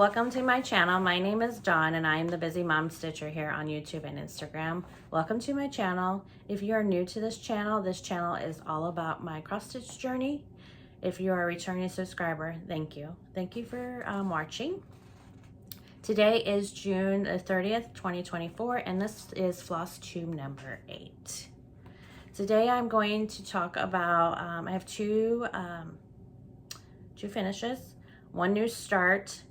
welcome to my channel. My name is Dawn and I am the Busy Mom Stitcher here on YouTube and Instagram. Welcome to my channel. If you are new to this channel is all about my cross stitch journey. If you are a returning subscriber, thank you. Thank you for watching. Today is June the 30th, 2024, and this is Floss Tube number 8. Today I'm going to talk about, I have two finishes, one new start,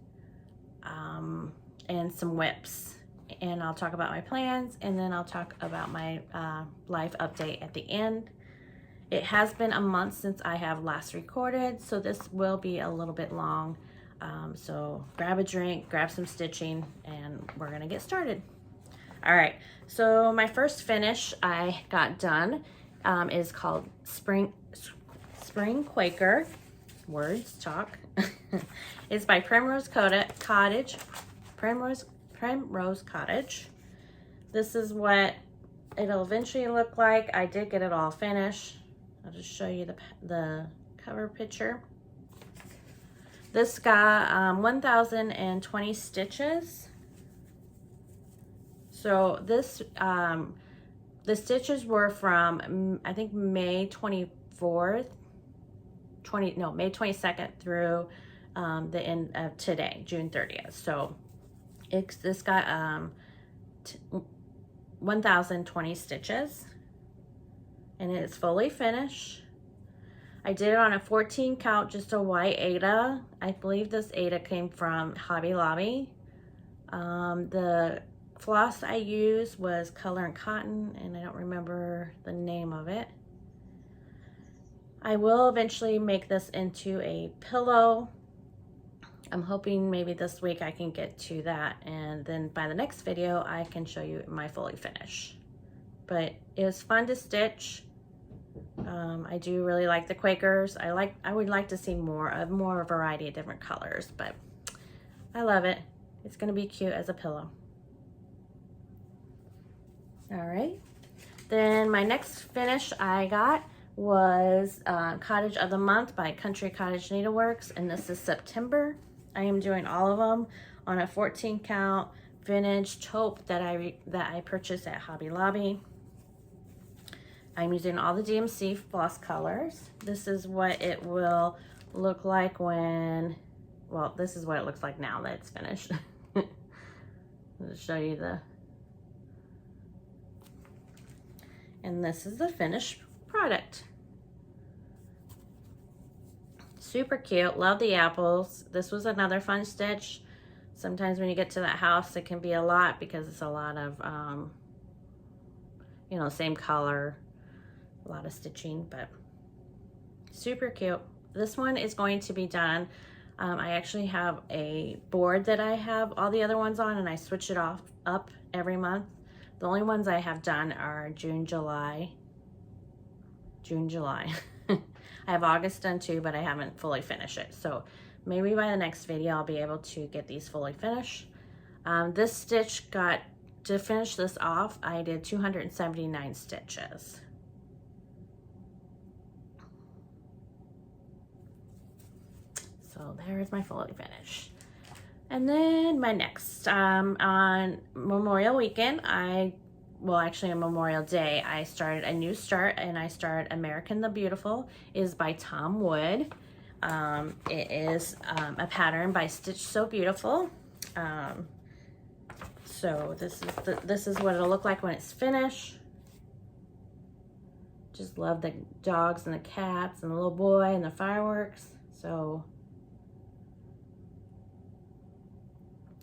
and some WIPS. And I'll talk about my plans, and then I'll talk about my life update at the end. It has been a month since I have last recorded, so this will be a little bit long. So grab a drink, grab some stitching, and we're gonna get started. All right, so my first finish I got done is called Spring Quaker. Words talk. It's by Primrose Cottage. Primrose Cottage. This is what it'll eventually look like. I did get it all finished. I'll just show you the cover picture. This got 1,020 stitches. So this the stitches were from I think May 24th. May 22nd through the end of today, June 30th. So this got 1,020 stitches, and it's fully finished. I did it on a 14 count, just a white Aida. I believe this Aida came from Hobby Lobby. The floss I used was Color and Cotton, and I don't remember the name of it. I will eventually make this into a pillow. I'm hoping maybe this week I can get to that, and then by the next video I can show you my fully finish. But it was fun to stitch. I do really like the Quakers. I would like to see more variety of different colors, but I love it. It's gonna be cute as a pillow. All right, then my next finish I got was Cottage of the Month by Country Cottage Needleworks, and this is September. I am doing all of them on a 14 count vintage taupe that I purchased at Hobby Lobby. I'm using all the DMC floss colors. This is what it will look like when, well, this is what it looks like now that it's finished. I'll show you and this is the finished product. Super cute. Love the apples. This was another fun stitch. Sometimes when you get to that house it can be a lot because it's a lot of you know, same color, a lot of stitching, but super cute. This one is going to be done. I actually have a board that I have all the other ones on, and I switch it up every month. The only ones I have done are June, July. I have August done too, but I haven't fully finished it. So maybe by the next video, I'll be able to get these fully finished. This stitch to finish this off, I did 279 stitches. So there's my fully finished. And then my next, on Memorial Weekend, actually on Memorial Day, I started a new start, and I started American the Beautiful. It is by Tom Wood. It is a pattern by Stitch So Beautiful. So this is what it'll look like when it's finished. Just love the dogs and the cats and the little boy and the fireworks. So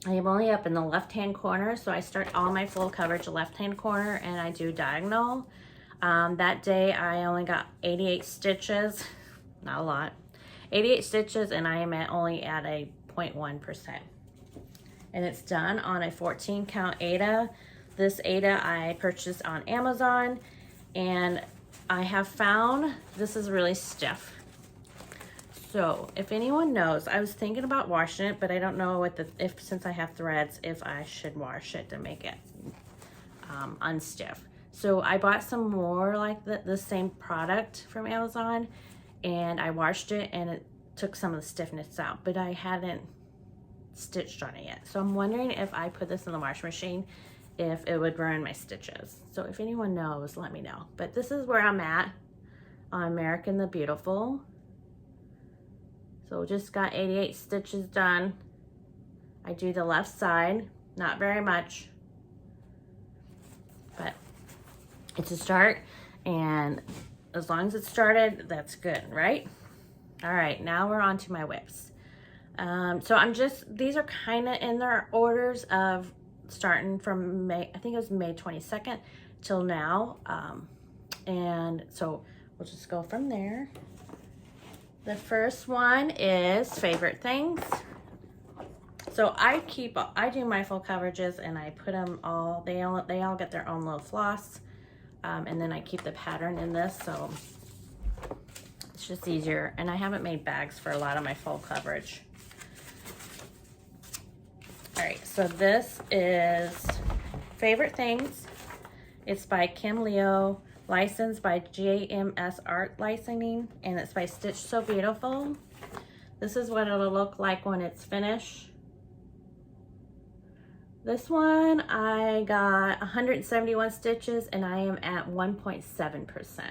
I am only up in the left-hand corner, so I start all my full coverage left-hand corner, and I do diagonal. That day I only got 88 stitches, not a lot, 88 stitches, and I am only at a 0.1%. And it's done on a 14 count Aida. This Aida I purchased on Amazon, and I have found this is really stiff. So if anyone knows, I was thinking about washing it, but I don't know since I have threads, if I should wash it to make it unstiff. So I bought some more like the same product from Amazon, and I washed it, and it took some of the stiffness out, but I hadn't stitched on it yet. So I'm wondering if I put this in the washing machine, if it would ruin my stitches. So if anyone knows, let me know. But this is where I'm at on American the Beautiful. So just got 88 stitches done. I do the left side, not very much, but it's a start, and as long as it started, that's good, right? All right, now we're on to my WIPS. So these are kind of in their orders of starting from May, I think it was May 22nd till now. And so we'll just go from there. The first one is favorite things. So I do my full coverages and I put them all, they all get their own little floss. And then I keep the pattern in this, so it's just easier. And I haven't made bags for a lot of my full coverage. All right, so this is Favorite Things. It's by Kim Leo, licensed by JMS Art Licensing, and it's by Stitch So Beautiful. This is what it'll look like when it's finished. This one, I got 171 stitches and I am at 1.7%.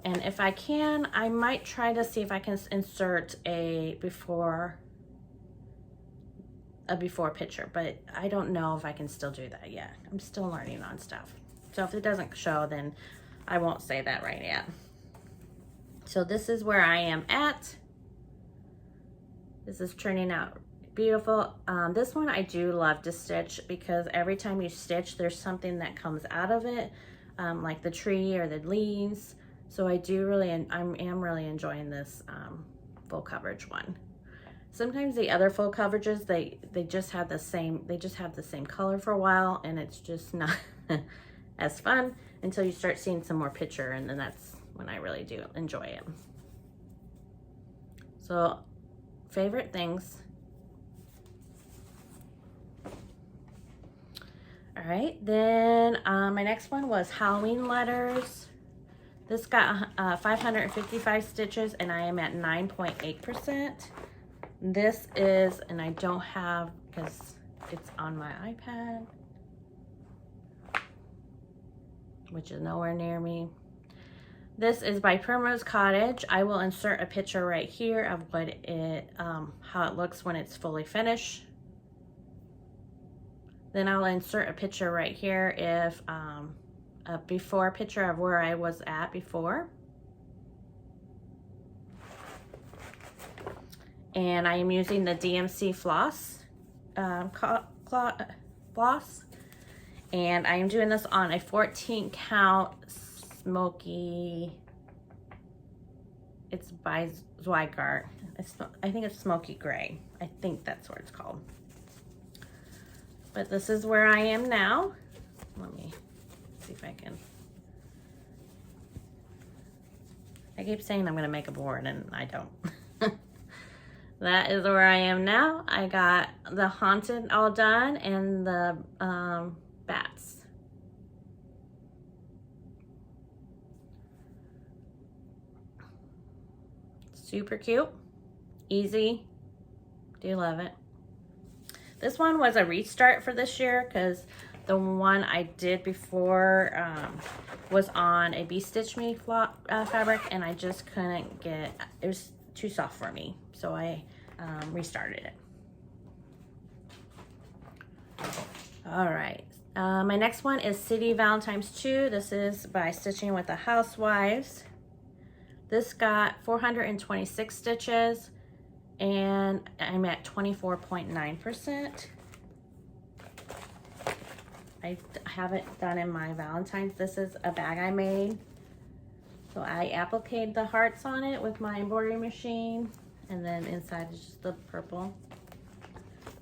And if I can, I might try to see if I can insert a before picture, but I don't know if I can still do that yet. I'm still learning on stuff. So if it doesn't show, then I won't say that right yet. So this is where I am at. This is turning out beautiful. This one I do love to stitch because every time you stitch, there's something that comes out of it, like the tree or the leaves. So I am really enjoying this full coverage one. Sometimes the other full coverages, they just have the same color for a while, and it's just not as fun until you start seeing some more picture, and then that's when I really do enjoy it. So, favorite things. All right, then my next one was Halloween letters. This got 555 stitches and I am at 9.8%. This is, and I don't have, because it's on my iPad, which is nowhere near me. This is by Primrose Cottage. I will insert a picture right here of what it, how it looks when it's fully finished. Then I'll insert a picture right here if a before picture of where I was at before. And I am using the DMC floss, floss. And I am doing this on a 14 count smoky, it's by Zweigart. I think it's smoky gray. I think that's what it's called. But this is where I am now. Let me see if I can. I keep saying I'm gonna make a board and I don't. That is where I am now. I got the haunted all done and the bats. Super cute, easy, do love it. This one was a restart for this year because the one I did before was on a Bee Stitch Me fabric and I just couldn't get, it was too soft for me. So I restarted it. All right, my next one is City Valentines 2. This is by Stitching with the Housewives. This got 426 stitches and I'm at 24.9%. I have it done in my Valentine's. This is a bag I made. So I appliqued the hearts on it with my embroidery machine, and then inside is just the purple.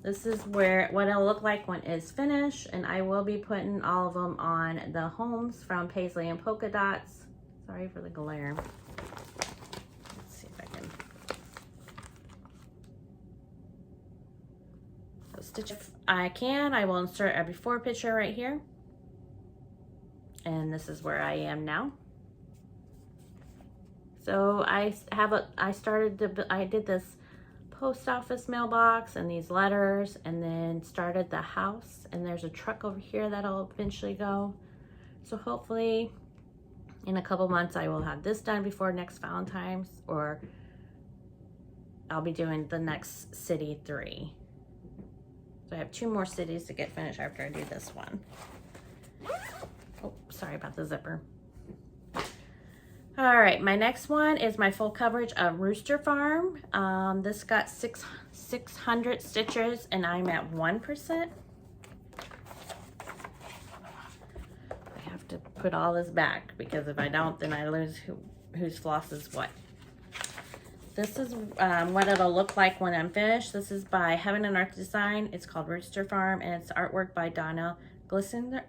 This is what it'll look like when it's finished, and I will be putting all of them on the homes from Paisley and Polka Dots. Sorry for the glare. Let's see if I can. So stitch if I can. I will insert a before picture right here. And this is where I am now. So I did this post office mailbox and these letters, and then started the house, and there's a truck over here that'll eventually go. So hopefully in a couple months I will have this done before next Valentine's, or I'll be doing the next city 3. So I have 2 more cities to get finished after I do this one. Oh, sorry about the zipper. All right, my next one is my full coverage of Rooster Farm. This got 600 stitches, and I'm at 1%. I have to put all this back, because if I don't, then I lose whose floss is what. This is what it'll look like when I'm finished. This is by Heaven and Earth Design. It's called Rooster Farm, and it's artwork by Dona Gelsinger.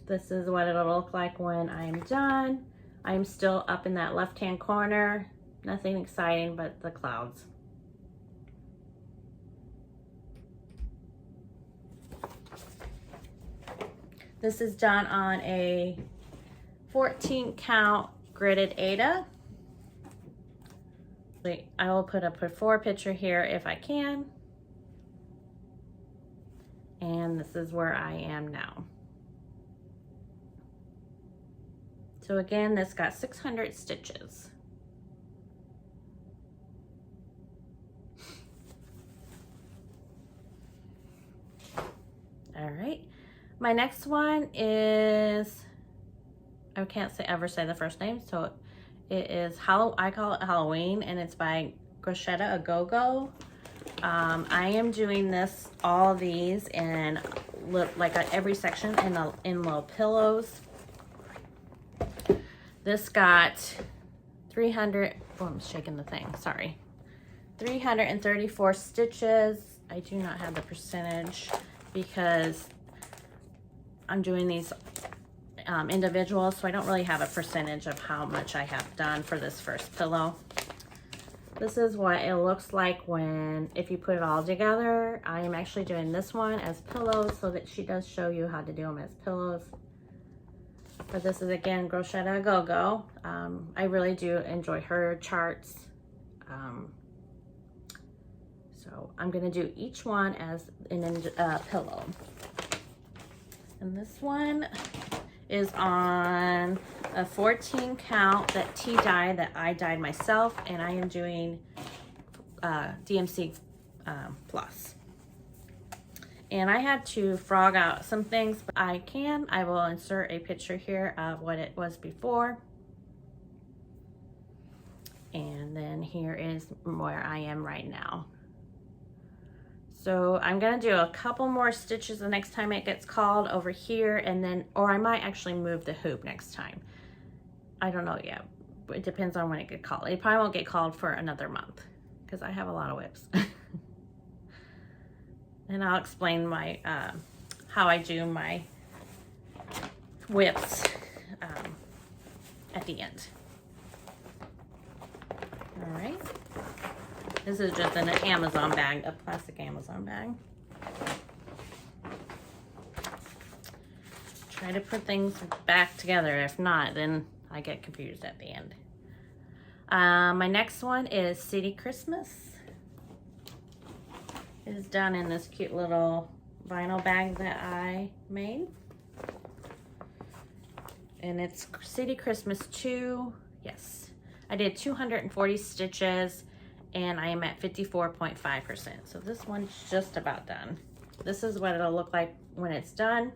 This is what it'll look like when I'm done. I'm still up in that left-hand corner. Nothing exciting but the clouds. This is done on a 14 count gridded Aida. I will put a before picture here if I can. And this is where I am now. So again, this got 600 stitches. All right, my next one is, I can't ever say the first name, so it is I call it Halloween, and it's by Crocheted, Gogo. I am doing all these in like every section in little pillows. This got 300, oh, I'm shaking the thing, sorry. 334 stitches. I do not have the percentage because I'm doing these individual, so I don't really have a percentage of how much I have done for this first pillow. This is what it looks like if you put it all together. I am actually doing this one as pillows, so that she does show you how to do them as pillows. But this is again Crocheted Gogo. I really do enjoy her charts. So I'm gonna do each one as a pillow. And this one is on a 14 count that dye that I dyed myself, and I am doing DMC plus. And I had to frog out some things, but I will insert a picture here of what it was before. And then here is where I am right now. So I'm gonna do a couple more stitches the next time it gets called over here, and then, or I might actually move the hoop next time. I don't know yet. It depends on when it gets called. It probably won't get called for another month because I have a lot of WIPS. And I'll explain my how I do my WIPS at the end. All right. This is just an Amazon bag, a plastic Amazon bag. Try to put things back together. If not, then I get confused at the end. My next one is City Christmas. It is done in this cute little vinyl bag that I made. And it's City Christmas 2. Yes. I did 240 stitches, and I am at 54.5%. So this one's just about done. This is what it'll look like when it's done.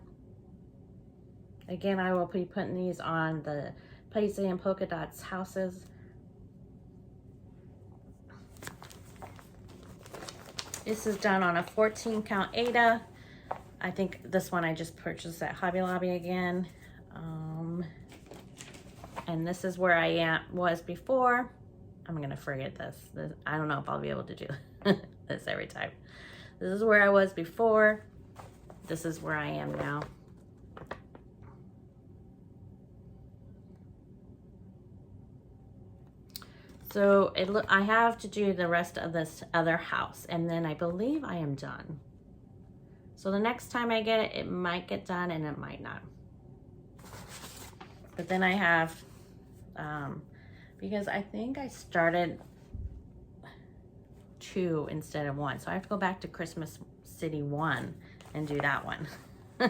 Again, I will be putting these on the Paisley and Polka Dots houses. This is done on a 14 count Aida. I think this one I just purchased at Hobby Lobby again. And this is where I was before. I'm gonna forget this. I don't know if I'll be able to do this every time. This is where I was before. This is where I am now. So I have to do the rest of this other house, and then I believe I am done. So the next time I get it, it might get done and it might not. But then I have, because I think I started 2 instead of 1. So I have to go back to Christmas City 1 and do that one. I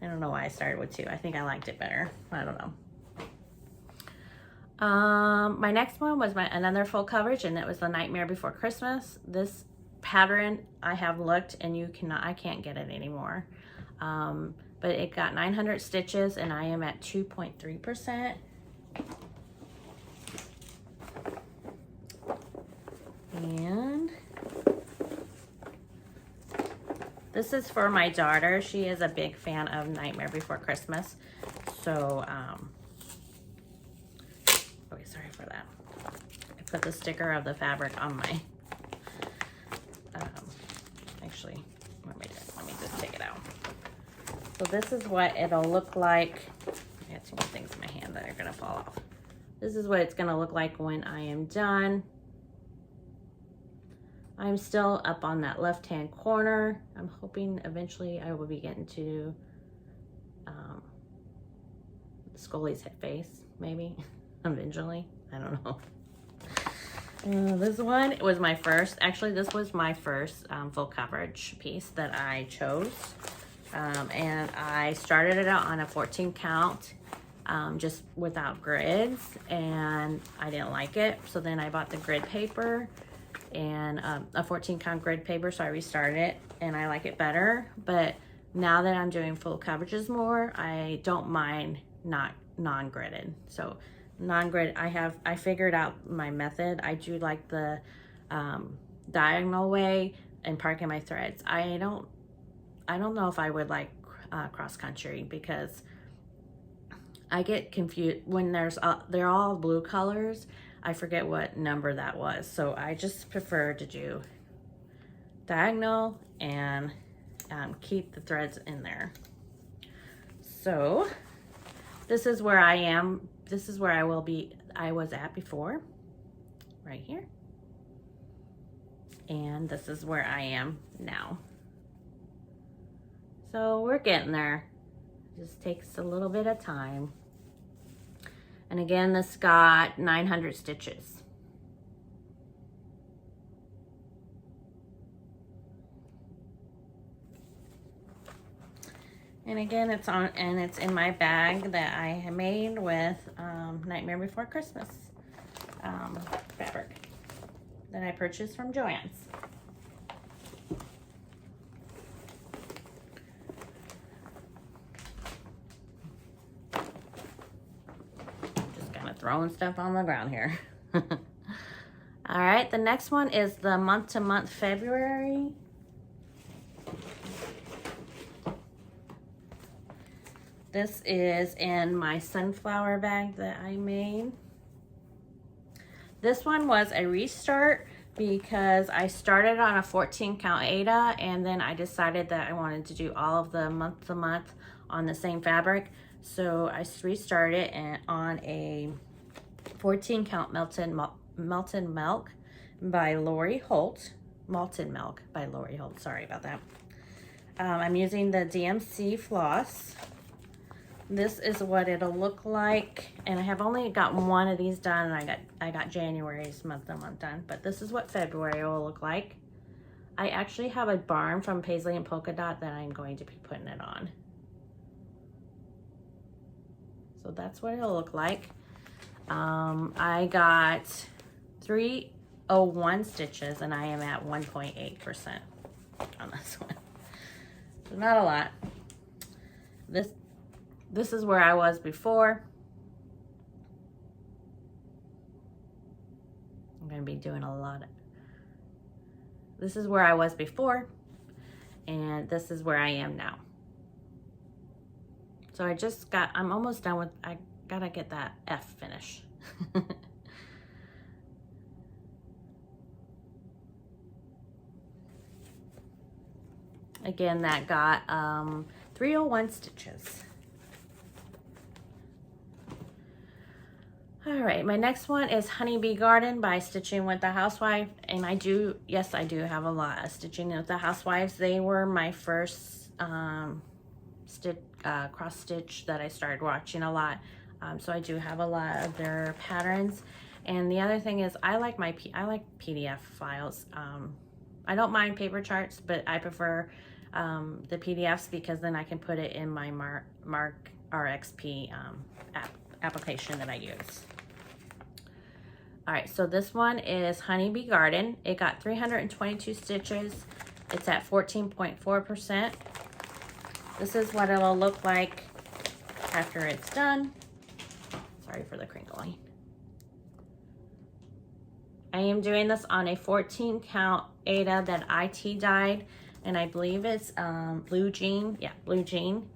don't know why I started with 2. I think I liked it better. I don't know. My next one was another full coverage, and it was the Nightmare Before Christmas. This pattern, I have looked and I can't get it anymore. But it got 900 stitches and I am at 2.3%. And this is for my daughter. She is a big fan of Nightmare Before Christmas. So, okay, sorry for that. I put the sticker of the fabric on my, actually, let me just take it out. So this is what it'll look like. I got too many things in my hand that are gonna fall off. This is what it's gonna look like when I am done. I'm still up on that left-hand corner. I'm hoping eventually I will be getting to Scully's face, maybe, eventually. I don't know. This one was my first, actually this was my first full coverage piece that I chose. And I started it out on a 14 count, just without grids, and I didn't like it. So then I bought the grid paper and a 14 count grid paper, so I restarted it and I like it better. But now that I'm doing full coverages more, I don't mind not non-gridded. So non-grid, I figured out my method. I do like the diagonal way and parking my threads. I don't know if I would like cross country, because I get confused when they're all blue colors. I forget what number that was. So I just prefer to do diagonal and keep the threads in there. So this is where I am. This is where I was at before, right here. And this is where I am now. So we're getting there. It just takes a little bit of time. And again, this got 900 stitches. And again, it's in my bag that I made with Nightmare Before Christmas fabric that I purchased from Joann's. Throwing stuff on the ground here. All right, the next one is the month-to-month February. This is in my sunflower bag that I made. This one was a restart because I started on a 14 count Aida, and then I decided that I wanted to do all of the month-to-month on the same fabric. So I restarted on a 14 count Melted Milk by Lori Holt. Malted Milk by Lori Holt. Sorry about that. I'm using the DMC floss. This is what it'll look like, and I have only got one of these done, and I got January's month-to-month done. But this is what February will look like. I actually have a barn from Paisley and Polka Dot that I'm going to be putting it on. So that's what it'll look like. I got 301 stitches and I am at 1.8% on this one. So not a lot. This is where I was before. I'm going to be doing a lot of, this is where I was before, and this is where I am now. So I'm almost done with, I gotta get that F finish. Again, that got 301 stitches. All right, my next one is Honeybee Garden by Stitching with the Housewife. And yes, I do have a lot of Stitching with the Housewives. They were my first cross stitch that I started watching a lot. So I do have a lot of their patterns. And the other thing is I like PDF files. I don't mind paper charts, but I prefer the PDFs because then I can put it in my Mark RXP application that I use. All right, so this one is Honeybee Garden. It got 322 stitches. It's at 14.4%. This is what it'll look like after it's done. Sorry for the crinkling. I am doing this on a 14 count Aida that IT dyed, and I believe it's blue jean. Yeah, blue jean,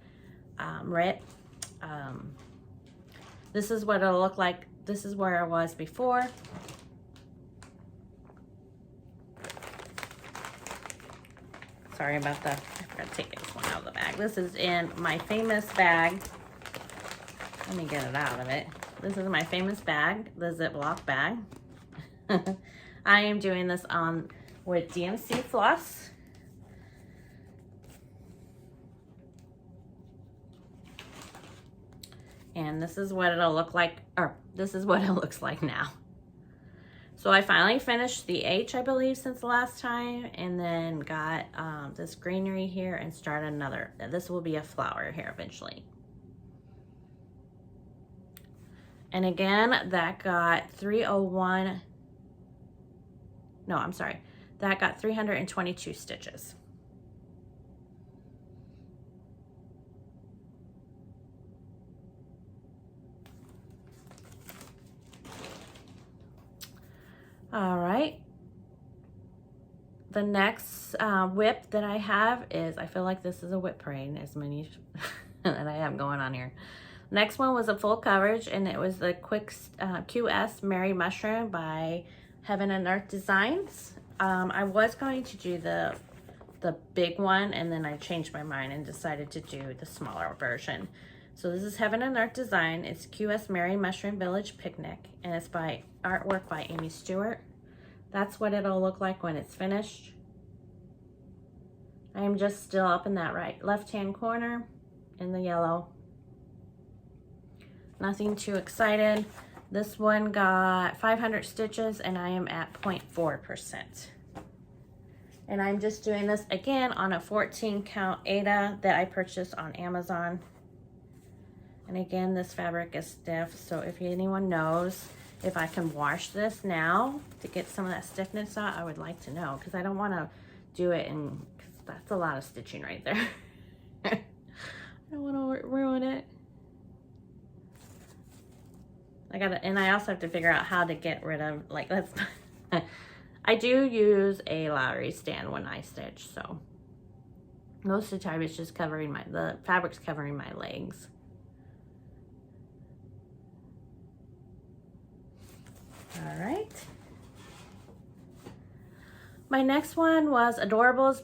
red. This is what it'll look like. This is where I was before. Sorry about I forgot to take this one out of the bag. This is in my famous bag. Let me get it out of it. This is my famous bag, the Ziploc bag. I am doing this with DMC floss. And this is what it'll look like, or this is what it looks like now. So I finally finished the H, I believe, since the last time, and then got this greenery here and started another. This will be a flower here eventually. And again, that got 301. No, I'm sorry. That got 322 stitches. All right. The next WIP that I have is, I feel like this is a WIP parade, as many that I have going on here. Next one was a full coverage, and it was the QS Merry Mushroom by Heaven and Earth Designs. I was going to do the big one, and then I changed my mind and decided to do the smaller version. So this is Heaven and Earth Design. It's QS Merry Mushroom Village Picnic, and it's by artwork by Aimee Stewart. That's what it'll look like when it's finished. I am just still up in that left-hand corner in the yellow. Nothing too excited. This one got 500 stitches, and I am at 0.4%. And I'm just doing this again on a 14 count Aida that I purchased on Amazon. And again, this fabric is stiff, so if anyone knows if I can wash this now to get some of that stiffness out, I would like to know, because I don't want to do it, and that's a lot of stitching right there. I don't want to ruin it. And I also have to figure out how to get rid of, I do use a Lowry stand when I stitch, so most of the time it's just covering the fabric's covering my legs. All right. My next one was Adorables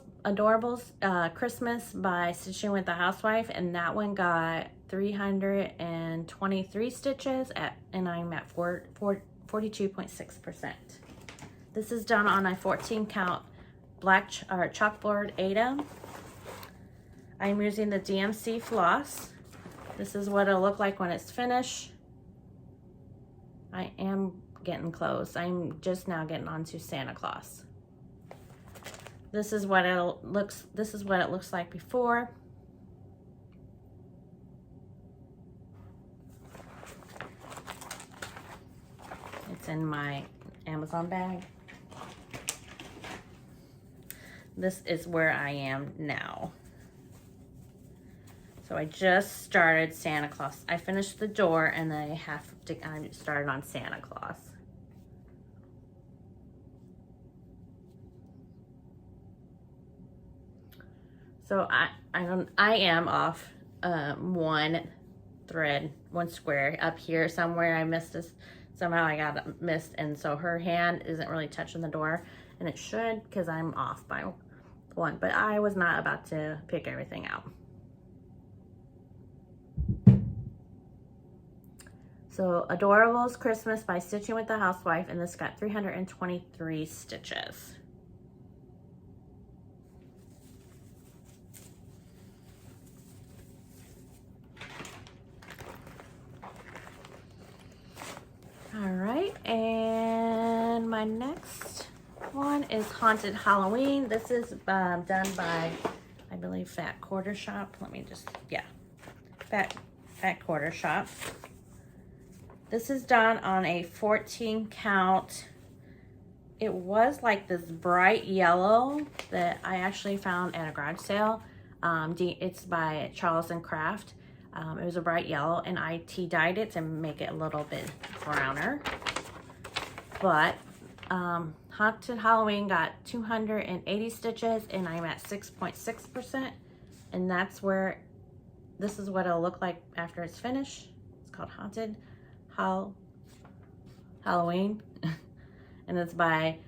Christmas by Stitching with the Housewife, and that one got 323 stitches and I'm at 42.6%. This is done on a 14 count black chalkboard Aida. I'm using the DMC floss. This is what it'll look like when it's finished. I am getting close. I'm just now getting onto Santa Claus. This is what it looks like before. It's in my Amazon bag. This is where I am now. So I just started Santa Claus. I finished the door, and then I started on Santa Claus. So I am off one thread, one square up here somewhere. I missed this. Somehow I got missed, and so her hand isn't really touching the door, and it should, because I'm off by one, but I was not about to pick everything out. So Adorable's Christmas by Stitching with the Housewife, and this got 323 stitches. All right, and my next one is Haunted Halloween. This is done by, I believe, Fat Quarter Shop. Let me just, yeah, Fat Quarter Shop. This is done on a 14 count. It was like this bright yellow that I actually found at a garage sale. It's by Charles & Craft. It was a bright yellow, and I tea-dyed it to make it a little bit browner. But Haunted Halloween got 280 stitches, and I'm at 6.6%. And that's where, this is what it'll look like after it's finished. It's called Haunted Halloween. And it's by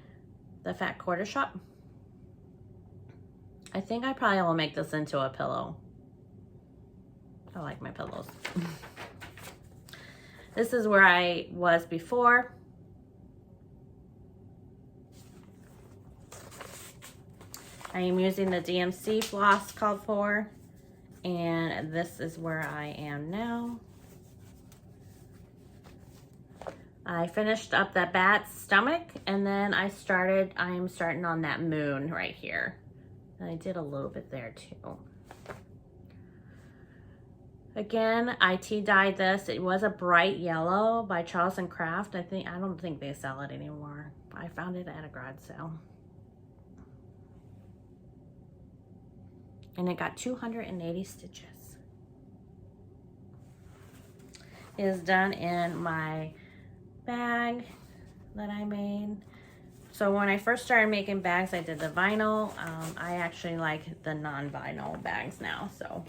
the Fat Quarter Shop. I think I probably will make this into a pillow. I like my pillows. This is where I was before. I am using the DMC floss called for, and this is where I am now. I finished up that bat's stomach, and then I am starting on that moon right here. And I did a little bit there too. Again, I tea-dyed this. It was a bright yellow by Charles & Craft. I don't think they sell it anymore. I found it at a garage sale. And it got 280 stitches. It is done in my bag that I made. So when I first started making bags, I did the vinyl. I actually like the non-vinyl bags now, so.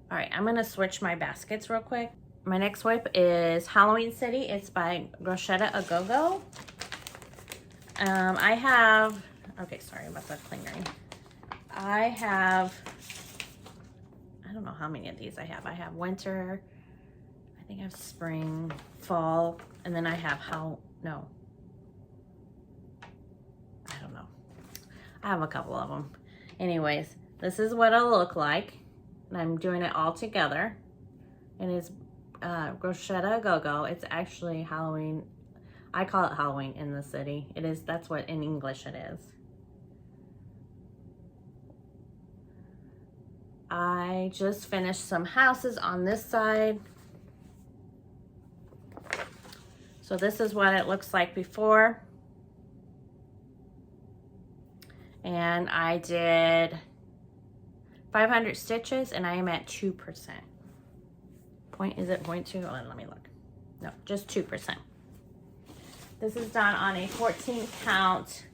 All right, I'm gonna switch my baskets real quick. My next WIP is Halloween City. It's by Crocheted a Gogo. I have, okay, sorry about that clingering. I don't know how many of these I have. I have winter, I think I have spring, fall, and then I have I don't know. I have a couple of them. Anyways, this is what it'll look like. And I'm doing it all together. And it's Crocheted a Gogo. It's actually Halloween. I call it Halloween in the city. It is, that's what in English it is. I just finished some houses on this side. So this is what it looks like before. And I did 500 stitches, and I am at 2%. Is it 0.2? Oh, let me look. No, just 2%. This is done on a 14 count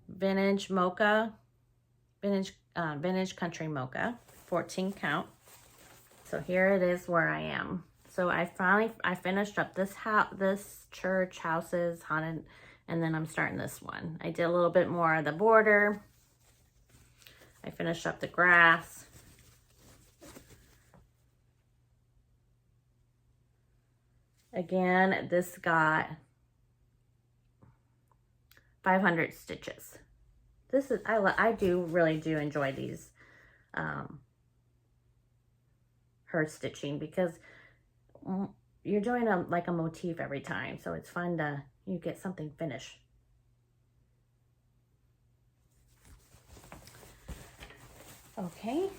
vintage mocha, vintage country mocha, 14 count. So here it is where I am. So I finished up this church, houses, haunted, and then I'm starting this one. I did a little bit more of the border. I finished up the grass. Again, this got 500 stitches. This is, I really do enjoy these, her stitching, because you're doing like a motif every time. So it's fun to, you get something finished. Okay,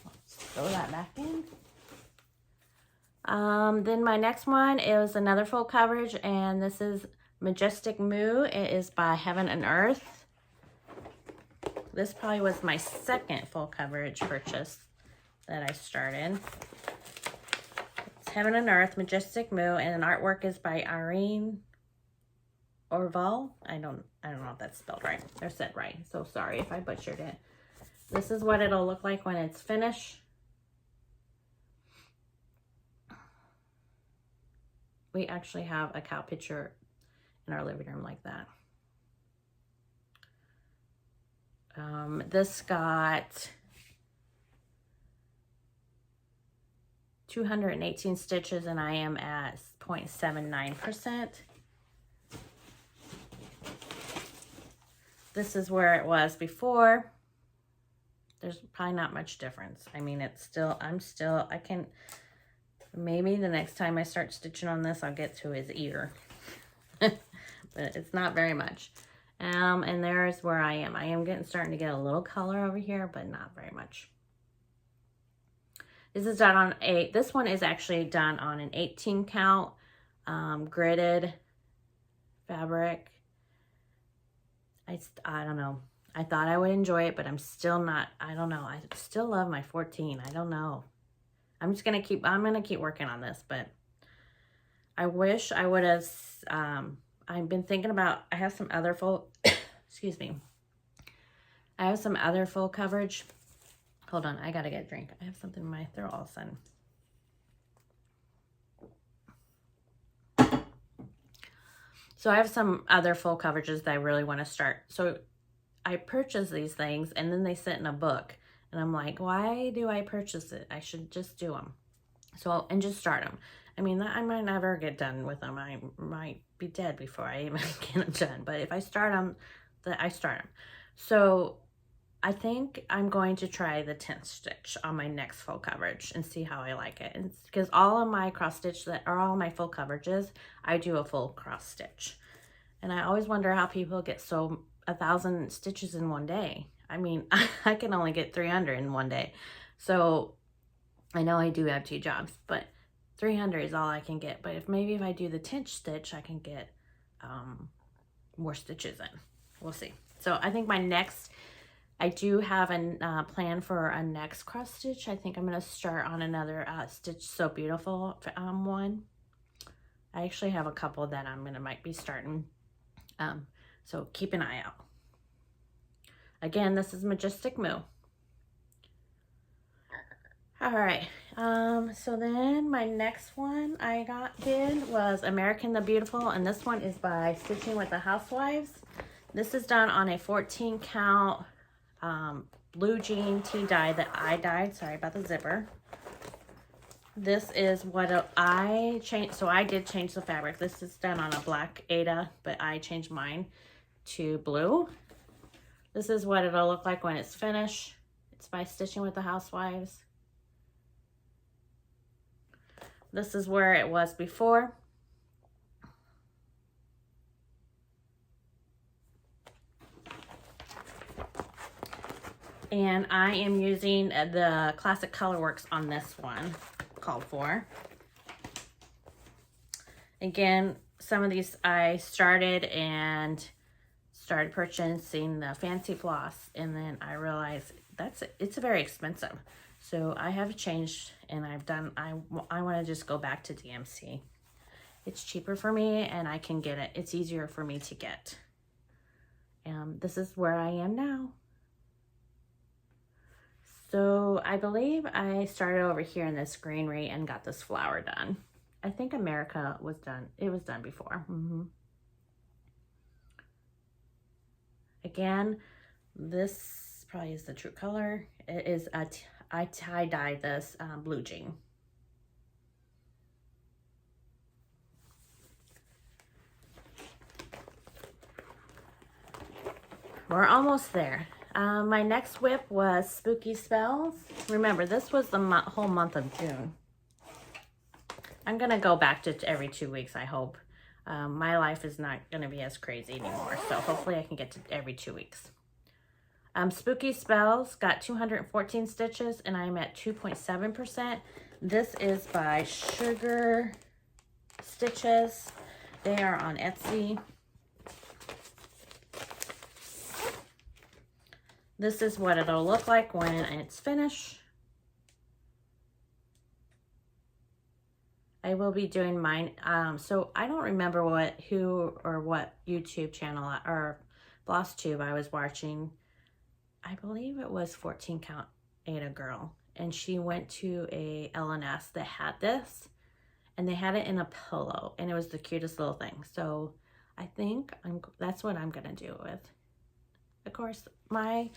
let's throw that back in. Then my next one is another full coverage, and this is Majestic Moo. It is by Heaven and Earth. This probably was my second full coverage purchase that I started. It's Heaven and Earth, Majestic Moo, and an artwork is by Irene Orval. I don't know if that's spelled right or said right, so sorry if I butchered it. This is what it'll look like when it's finished. We actually have a cow picture in our living room like that. This got 218 stitches, and I am at 0.79%. This is where it was before. There's probably not much difference. I mean, it's still, I can, maybe the next time I start stitching on this, I'll get to his ear. But it's not very much. And there's where I am. I am starting to get a little color over here, but not very much. This is done on this one is actually done on an 18 count gridded fabric. I don't know. I thought I would enjoy it, but I'm still not. I don't know. I still love my 14. I don't know. I'm gonna keep working on this, but I wish I would have. I've been thinking about. I have some other full. Excuse me. I have some other full coverage. Hold on, I gotta get a drink. I have something in my throat all of a sudden. So I have some other full coverages that I really want to start. So I purchased these things and then they sit in a book. And I'm like, why do I purchase it? I should just do them. So, and just start them. I mean, I might never get done with them. I might be dead before I even get them done. But if I start them, I start them. So I think I'm going to try the 10th stitch on my next full coverage and see how I like it. And because all of my cross stitch that are all my full coverages, I do a full cross stitch. And I always wonder how people get 1,000 stitches in one day. I mean, I can only get 300 in one day. So I know I do have 2 jobs, but 300 is all I can get. But maybe if I do the 10th stitch, I can get more stitches in. We'll see. So I think I do have a plan for a next cross stitch. I think I'm going to start on another Stitch So Beautiful one. I actually have a couple that might be starting. So keep an eye out. Again, this is Majestic Moo. All right. So then my next one I did was American the Beautiful, and this one is by Stitching with the Housewives. This is done on a 14 count blue jean tea dye that I dyed. Sorry about the zipper. This is what I changed. So I did change the fabric. This is done on a black Ada, but I changed mine to blue. This is what it'll look like when it's finished. It's by Stitching with the Housewives. This is where it was before. And I am using the Classic Colorworks on this one, called for. Again, some of these I started purchasing the fancy floss, and then I realized it's very expensive. So I have changed, and I want to just go back to DMC. It's cheaper for me, and I can get it. It's easier for me to get. This is where I am now. So I believe I started over here in this greenery and got this flower done. I think America was done. It was done before. Again, this probably is the true color. It is I tie-dyed this blue jean. We're almost there. My next whip was Spooky Spells. Remember, this was the whole month of June. I'm going to go back to every 2 weeks, I hope. My life is not going to be as crazy anymore, so hopefully I can get to every 2 weeks. Spooky Spells got 214 stitches, and I'm at 2.7%. This is by Sugar Stitches. They are on Etsy. This is what it'll look like when it's finished. I will be doing mine. So I don't remember what YouTube channel or Floss Tube I was watching. I believe it was 14 count Ada girl, and she went to a LNS that had this, and they had it in a pillow, and it was the cutest little thing. So I think that's what I'm gonna do with. of course, my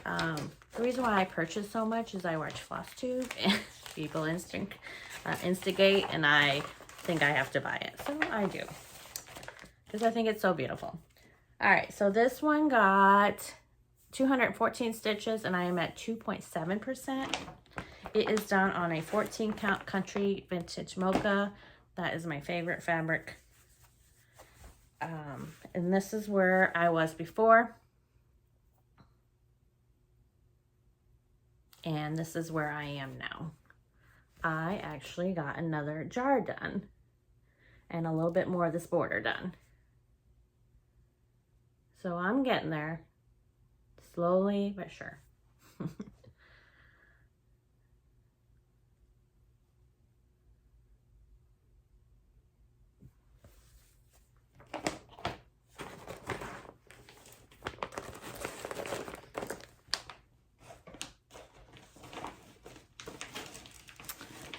the reason why I purchase so much is I watch Flosstube and people instigate, and I think I have to buy it. So I do, because I think it's so beautiful. All right, so this one got 214 stitches, and I am at 2.7%. It is done on a 14 count country vintage mocha. That is my favorite fabric. And this is where I was before. And this is where I am now. I actually got another jar done and a little bit more of this border done. So I'm getting there, slowly but sure.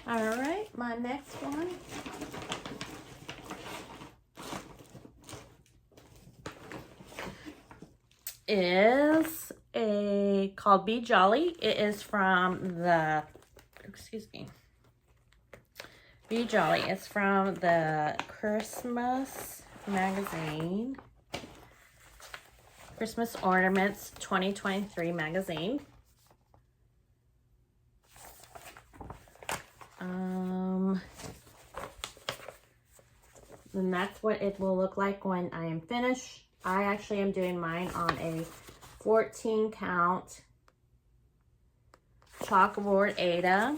All right, my next one is called Be Jolly. It is from the, excuse me, Be Jolly. It's from the Christmas magazine, Christmas Ornaments 2023 magazine. And that's what it will look like when I am finished. I actually am doing mine on a 14 count chalkboard Ada.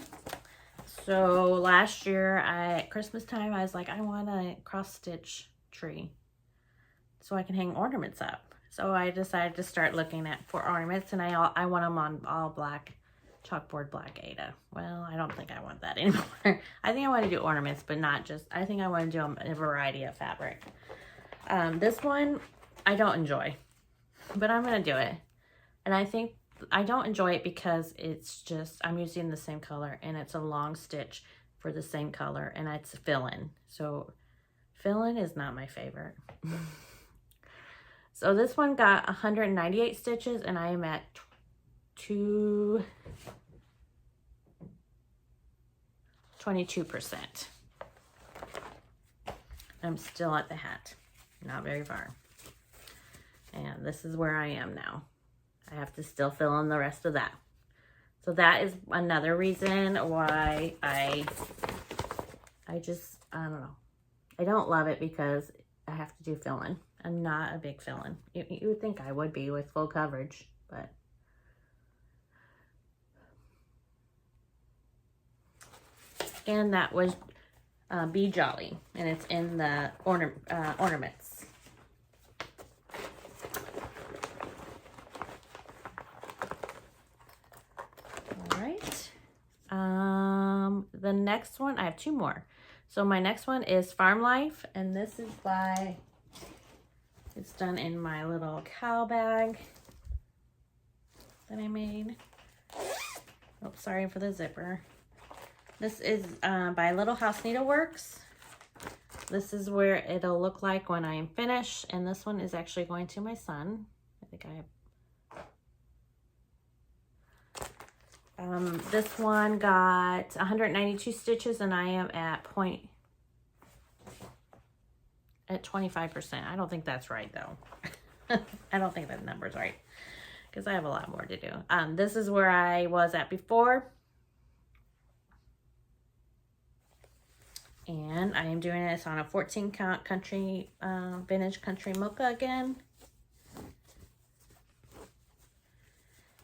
So last year at Christmas time, I was like, I want a cross stitch tree so I can hang ornaments up. So I decided to start looking for ornaments, and I want them on all black, chalkboard black Ada. Well, I don't think I want that anymore. I think I want to do ornaments, but not just, I think I want to do them in a variety of fabric. This one I don't enjoy, but I'm going to do it. And I think I don't enjoy it because it's just, I'm using the same color, and it's a long stitch for the same color, and it's fill-in. So fill-in is not my favorite. So this one got 198 stitches, and I am at 22%. I'm still at the hat, not very far. And this is where I am now. I have to still fill in the rest of that. So that is another reason why I don't know. I don't love it because I have to do fill-in. I'm not a big fill-in. You would think I would be with full coverage, but and that was Be Jolly, and it's in the ornaments. All right. The next one, I have two more. So my next one is Farm Life, and this is by, it's done in my little cow bag that I made. Oh, sorry for the zipper. This is by Little House Needleworks. This is where it'll look like when I am finished, and this one is actually going to my son. I think I have. This one got 192 stitches, and I am at 25%. I don't think that's right though. I don't think that number's right because I have a lot more to do. This is where I was at before. And I am doing this on a 14 count country, vintage country mocha again.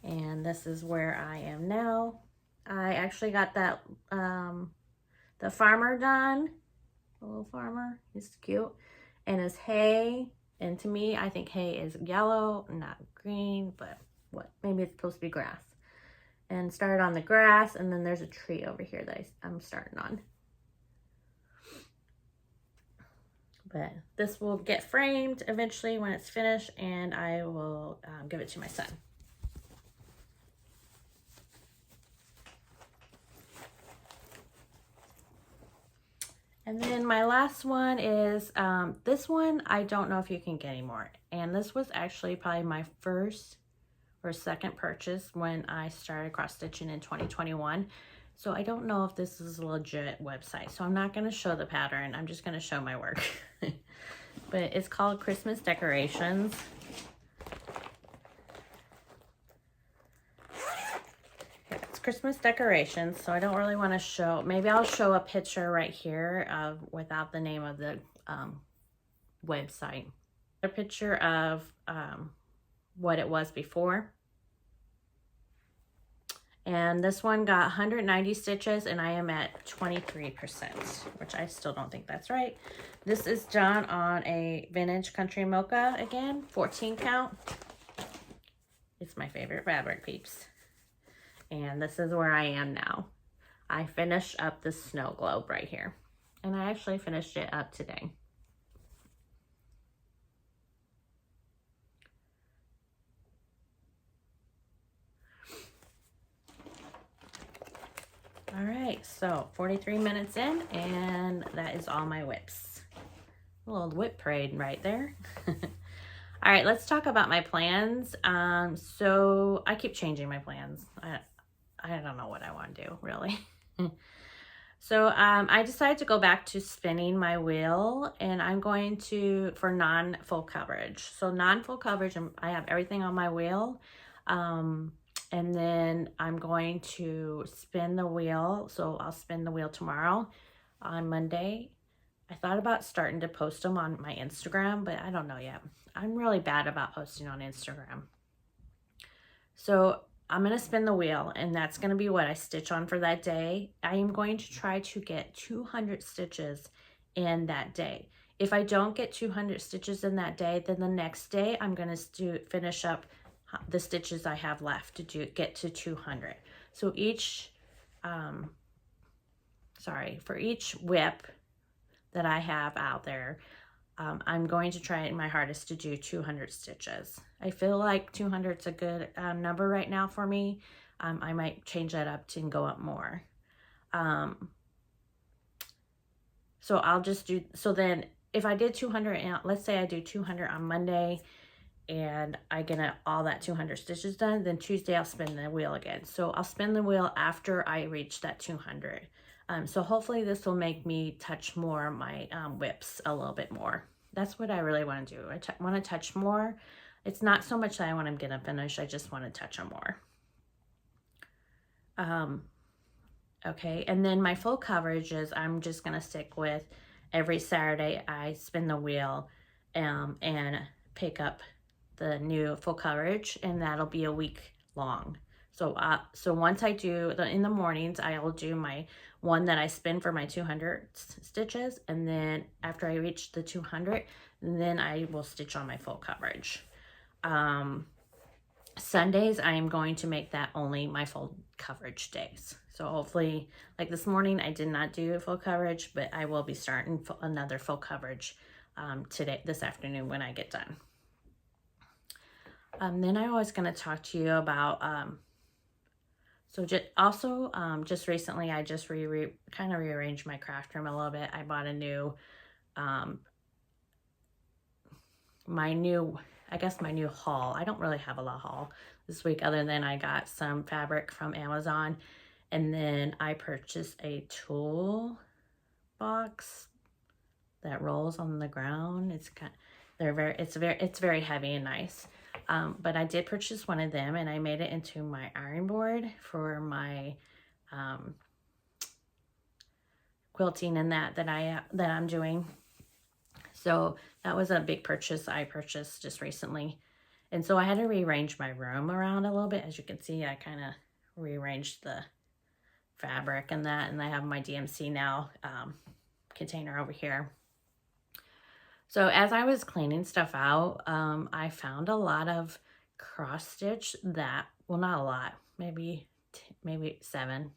And this is where I am now. I actually got that, the farmer done. The little farmer, he's cute. And his hay. And to me, I think hay is yellow, not green, but what? Maybe it's supposed to be grass. And started on the grass, and then there's a tree over here that I'm starting on. But this will get framed eventually when it's finished, and I will give it to my son. And then my last one is, this one, I don't know if you can get anymore. And this was actually probably my first or second purchase when I started cross stitching in 2021. So I don't know if this is a legit website. So I'm not gonna show the pattern. I'm just gonna show my work. But it's called Christmas Decorations. Christmas decorations, so I don't really want to show, maybe I'll show a picture right here of without the name of the website. A picture of what it was before. And this one got 190 stitches and I am at 23%, which I still don't think that's right. This is done on a vintage country mocha again, 14 count. It's my favorite fabric, peeps. And this is where I am now. I finished up the snow globe right here. And I actually finished it up today. All right, so 43 minutes in, and that is all my whips. A little whip parade right there. All right, let's talk about my plans. So I keep changing my plans. I don't know what I want to do, really. So I decided to go back to spinning my wheel, and I'm going to, for non-full coverage. So non-full coverage, I have everything on my wheel. And then I'm going to spin the wheel. So I'll spin the wheel tomorrow on Monday. I thought about starting to post them on my Instagram, but I don't know yet. I'm really bad about posting on Instagram. So I'm going to spin the wheel, and that's going to be what I stitch on for that day. I am going to try to get 200 stitches in that day. If I don't get 200 stitches in that day, then the next day I'm going to finish up the stitches I have left to get to 200. So each, for each whip that I have out there, I'm going to try my hardest to do 200 stitches. I feel like 200 is a good number right now for me. I might change that up and go up more. So I'll just do, so then if I did 200, let's say I do 200 on Monday and I get all that 200 stitches done, then Tuesday I'll spin the wheel again. So I'll spin the wheel after I reach that 200. So hopefully this will make me touch more my whips a little bit more. That's what I really want to do. I want to touch more. It's not so much that I want to get them finished. I just want to touch them more. Okay, and then my full coverage is I'm just going to stick with every Saturday I spin the wheel and pick up the new full coverage, and that'll be a week long. So once I do, in the mornings, I will do my one that I spin for my 200 stitches. And then after I reach the 200, then I will stitch on my full coverage. Sundays, I am going to make that only my full coverage days. So hopefully, like this morning, I did not do full coverage, but I will be starting another full coverage this afternoon when I get done. Then I was going to talk to you about, just recently, I just kind of rearranged my craft room a little bit. I bought a new, my new haul. I don't really have a lot of haul this week other than I got some fabric from Amazon, and then I purchased a tool box that rolls on the ground. It's very heavy and nice. But I did purchase one of them, and I made it into my iron board for my quilting and that I'm doing. So that was a big purchase I purchased just recently. And so I had to rearrange my room around a little bit. As you can see, I kind of rearranged the fabric and that, and I have my DMC now container over here. So as I was cleaning stuff out, I found a lot of cross stitch that, well, not a lot, maybe 7,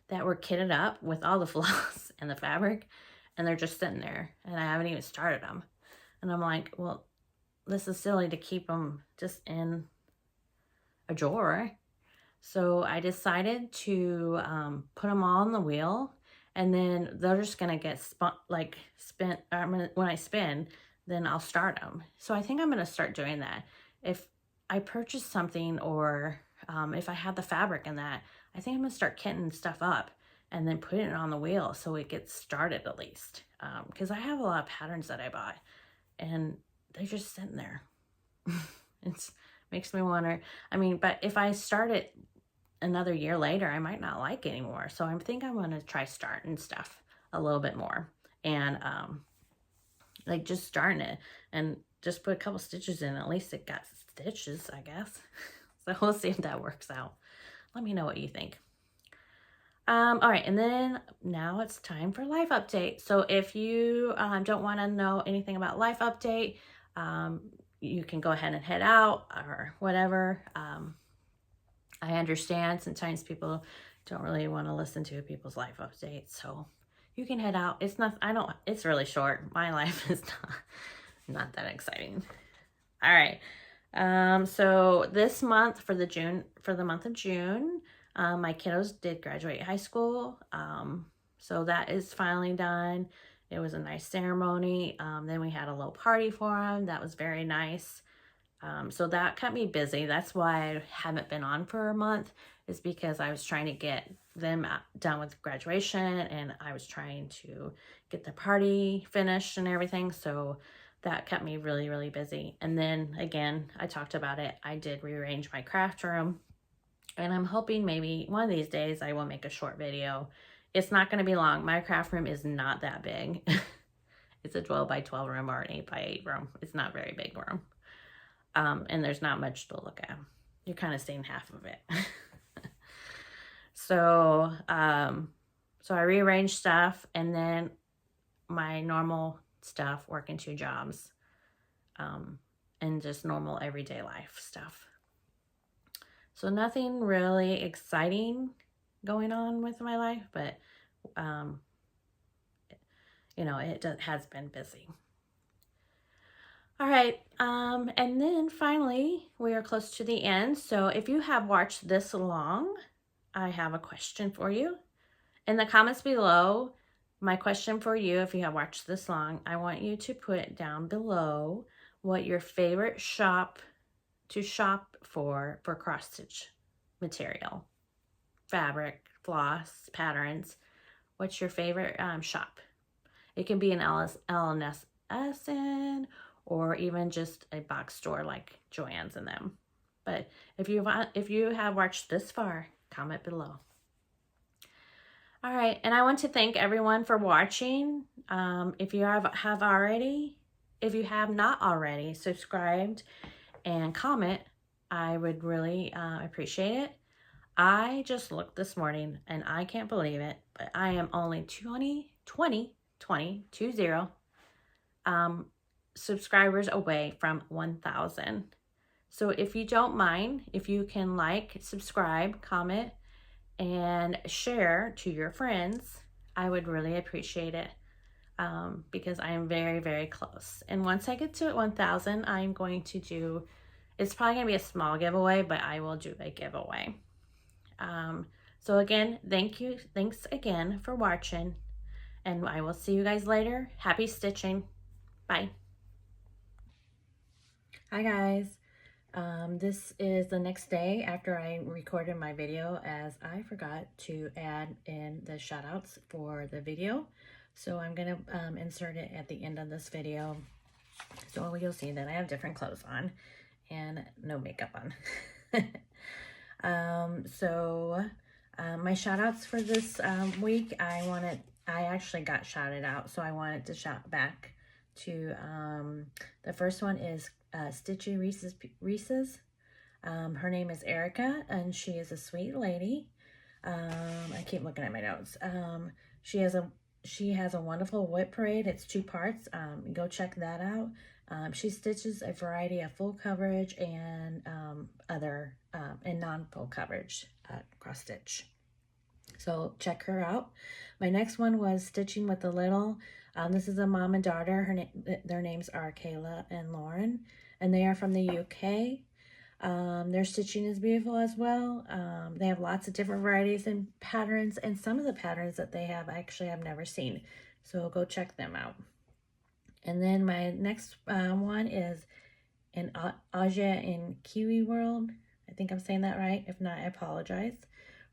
that were kitted up with all the floss and the fabric, and they're just sitting there, and I haven't even started them. And I'm like, well, this is silly to keep them just in a drawer. So I decided to put them all on the wheel, and then they're just gonna get spent. When I spin, then I'll start them. So I think I'm gonna start doing that. If I purchase something, or if I have the fabric in that, I think I'm gonna start kitting stuff up and then putting it on the wheel so it gets started at least. Because I have a lot of patterns that I bought and they're just sitting there. It makes me wonder. I mean, but if I start it another year later, I might not like it anymore. So I think I'm gonna try starting stuff a little bit more, and like just starting it and just put a couple stitches in. At least it got stitches, I guess. So we'll see if that works out. Let me know what you think. All right, and then now it's time for life update. So if you don't want to know anything about life update, you can go ahead and head out or whatever. I understand sometimes people don't really want to listen to people's life updates, so you can head out. It's really short. My life is not that exciting. All right. So this month, for the month of June, my kiddos did graduate high school. So that is finally done. It was a nice ceremony. Then we had a little party for them. That was very nice. So that kept me busy. That's why I haven't been on for a month, is because I was trying to get them done with graduation, and I was trying to get the party finished and everything. So that kept me really, really busy. And then again, I talked about it. I did rearrange my craft room, and I'm hoping maybe one of these days I will make a short video. It's not going to be long. My craft room is not that big. It's a 12 by 12 room or an 8 by 8 room. It's not a very big room. And there's not much to look at. You're kind of seeing half of it. So I rearranged stuff, and then my normal stuff, working 2 jobs, and just normal everyday life stuff. So nothing really exciting going on with my life, but you know, it has been busy. All right, and then finally, we are close to the end. So if you have watched this long, I have a question for you. In the comments below, my question for you, if you have watched this long, I want you to put down below what your favorite shop for cross-stitch material, fabric, floss, patterns. What's your favorite shop? It can be an LNSN, or even just a box store like Joann's and them. But if you have watched this far, comment below. All right, and I want to thank everyone for watching. If you have not already subscribed and comment, I would really appreciate it. I just looked this morning and I can't believe it, but I am only 20 subscribers away from 1,000. So if you don't mind, if you can like, subscribe, comment, and share to your friends, I would really appreciate it, because I am very, very close. And once I get to 1,000, I'm going to do, it's probably going to be a small giveaway, but I will do a giveaway. So again, thanks again for watching, and I will see you guys later. Happy stitching. Bye. Hi guys. This is the next day after I recorded my video, as I forgot to add in the shout outs for the video. So I'm going to insert it at the end of this video. So you'll see that I have different clothes on and no makeup on. My shout outs for this week, I actually got shouted out, so I wanted to shout back to, the first one is Stitchy Reese's. Her name is Erica, and she is a sweet lady. I keep looking at my notes. She has a wonderful WIP parade. It's 2 parts. Go check that out. She stitches a variety of full coverage and other and non-full coverage cross stitch. So check her out. My next one was Stitching with the Little. This is a mom and daughter. Their names are Kayla and Lauren, and they are from the UK. Their stitching is beautiful as well. They have lots of different varieties and patterns, and some of the patterns that they have actually I've never seen. So go check them out. And then my next one is in Asia in Kiwi World. I think I'm saying that right. If not, I apologize.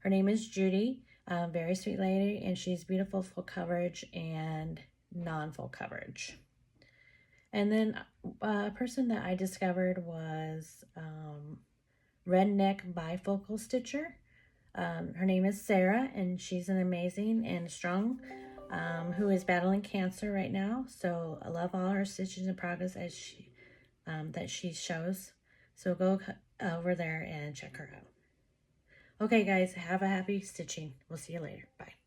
Her name is Judy. Very sweet lady, and she's beautiful full coverage and non-full coverage. And then a person that I discovered was Redneck Bifocal Stitcher. Her name is Sarah, and she's an amazing and strong who is battling cancer right now. So I love all her stitches in progress as she that she shows. So go over there and check her out. Okay, guys, have a happy stitching. We'll see you later. Bye.